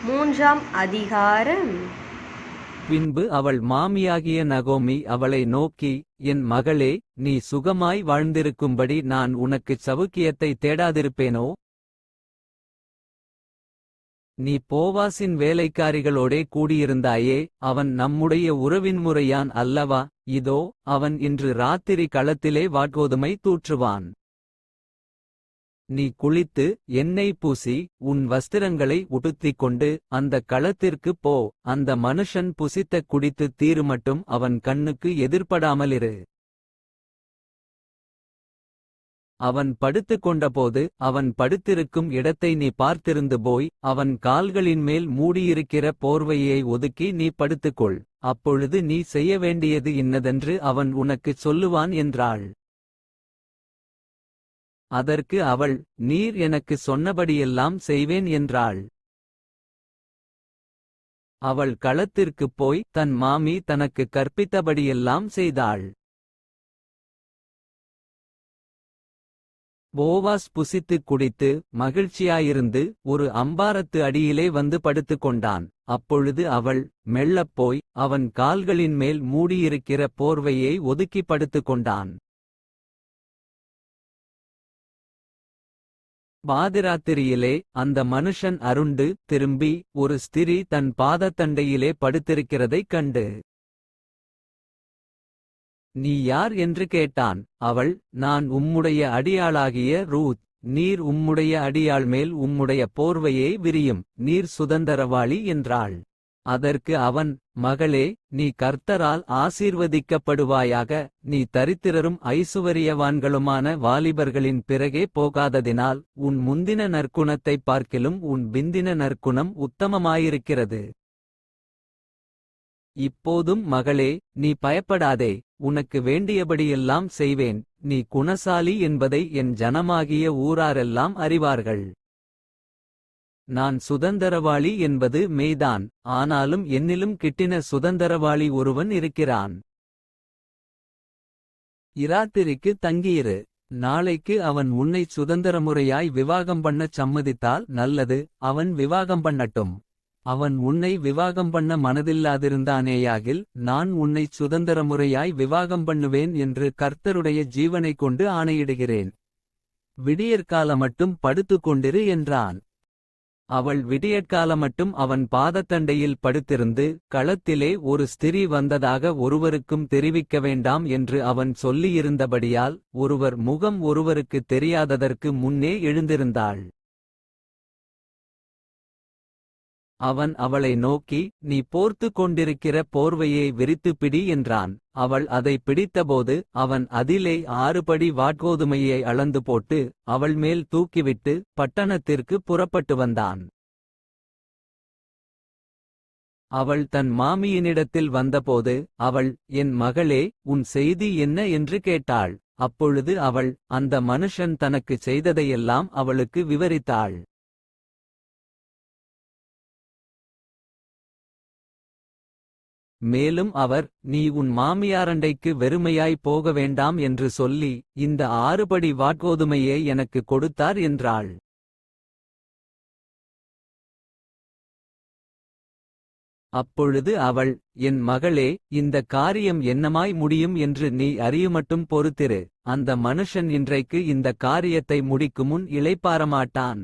மூன்றாம் அதிகாரம். பின்பு அவள் மாமியாகிய நகோமி அவளை நோக்கி, என் மகளே, நீ சுகமாய் வாழ்ந்திருக்கும்படி நான் உனக்குச் சவுக்கியத்தை தேடாதிருப்பேனோ? நீ போவாசின் வேலைக்காரிகளோடே கூடியிருந்தாயே, அவன் நம்முடைய உறவின்முறையான் அல்லவா? இதோ அவன் இன்று ராத்திரி களத்திலே வாட்கோதுமை தூற்றுவான். நீ குளித்து எண்ணெய் பூசி உன் வஸ்திரங்களை உடுத்திக் கொண்டு அந்தக் களத்திற்குப் போ. அந்த மனுஷன் புசித்த குடித்து தீருமட்டும் அவன் கண்ணுக்கு எதிர்ப்படாமலிரு. அவன் படுத்துக் கொண்டபோது அவன் படுத்திருக்கும் இடத்தை நீ பார்த்திருந்து போய் அவன் கால்களின்மேல் மூடியிருக்கிற போர்வையை ஒதுக்கி நீ படுத்துக்கொள். அப்பொழுது நீ செய்ய வேண்டியது இன்னதென்று அவன் உனக்குச் சொல்லுவான் என்றாள். அதற்கு அவள், நீர் எனக்குச் சொன்னபடியெல்லாம் செய்வேன் என்றாள். அவள் களத்திற்குப் போய் தன் மாமி தனக்குக் கற்பித்தபடியெல்லாம் செய்தாள். போவாஸ் புசித்துக் குடித்து மகிழ்ச்சியாயிருந்து ஒரு அம்பாரத்து அடியிலே வந்து படுத்துக்கொண்டான். அப்பொழுது அவள் மெல்லப் போய் அவன் கால்களின்மேல் மூடியிருக்கிற போர்வையை ஒதுக்கி படுத்துக்கொண்டான். பாதிராத்திரியிலே அந்த மனுஷன் அருண்டு திரும்பி ஒரு ஸ்திரீ தன் பாதத்தண்டையிலே படுத்திருக்கிறதைக் கண்டு, நீ யார் என்று கேட்டான். அவள், நான் உம்முடைய அடியாளாகிய ரூத். நீர் உம்முடைய அடியாள் மேல் உம்முடைய போர்வையை விரியும். நீர் சுதந்தரவாளி என்றாள். அதற்கு அவன், மகளே, நீ கர்த்தரால் ஆசீர்வதிக்கப்படுவாயாக. நீ தரித்திரரும் ஐசுவரியவான்களுமான வாலிபர்களின் பிறகே போகாததினால் உன் முந்தின நற்குணத்தைப் பார்க்கிலும் உன் பிந்தின நற்குணம் உத்தமமாயிருக்கிறது. இப்போதும் மகளே, நீ பயப்படாதே, உனக்கு வேண்டியபடியெல்லாம் செய்வேன். நீ குணசாலி என்பதை என் ஜனமாகிய ஊராரெல்லாம் அறிவார்கள். நான் சுதந்தரவாளி என்பது மெய்தான், ஆனாலும் என்னிலும் கிட்டின சுதந்தரவாளி ஒருவன் இருக்கிறான். இராத்திரிக்கு தங்கியிரு. நாளைக்கு அவன் உன்னை சுதந்தரமுறையாய் விவாகம் பண்ணச் சம்மதித்தால் நல்லது, அவன் விவாகம் பண்ணட்டும். அவன் உன்னை விவாகம் பண்ண மனதில்லாதிருந்தானேயாகில் நான் உன்னைச் சுதந்தரமுறையாய் விவாகம் பண்ணுவேன் என்று கர்த்தருடைய ஜீவனைக் கொண்டு ஆணையிடுகிறேன். விடியற்காலமட்டும் படுத்துக் கொண்டிரு என்றான். அவள் விடியற்காலமட்டும் அவன் பாதத்தண்டையில் படுத்திருந்து, களத்திலே ஒரு ஸ்திரீ வந்ததாக ஒருவருக்கும் தெரிவிக்க வேண்டாம் என்று அவன் சொல்லியிருந்தபடியால் ஒருவர் முகம் ஒருவருக்குத் தெரியாததற்கு முன்னே எழுந்திருந்தாள். அவன் அவளை நோக்கி, நீ போர்த்து கொண்டிருக்கிற போர்வையை விரித்துப் பிடி என்றான். அவள் அதை பிடித்தபோது அவன் அதிலே 6 படி வாட்கோதுமையை அளந்து போட்டு அவள் மேல் தூக்கிவிட்டு பட்டணத்திற்கு புறப்பட்டு வந்தான். அவள் தன் மாமியினிடத்தில் வந்தபோது அவள், என் மகளே, உன் செய்தி என்ன என்று கேட்டாள். அப்பொழுது அவள் அந்த மனுஷன் தனக்குச் செய்ததையெல்லாம் அவளுக்கு விவரித்தாள். மேலும் அவர், நீ உன் மாமியாரண்டைக்கு வெறுமையாய் போக வேண்டாம் என்று சொல்லி இந்த 6 படி வாட்கோதுமையை எனக்கு கொடுத்தார் என்றாள். அப்பொழுது அவள், என் மகளே, இந்த காரியம் என்னமாய் முடியும் என்று நீ அறியுமட்டும் பொறுத்திரு. அந்த மனுஷன் இன்றைக்கு இந்த காரியத்தை முடிக்குமுன் இளைப்பாறமாட்டான்.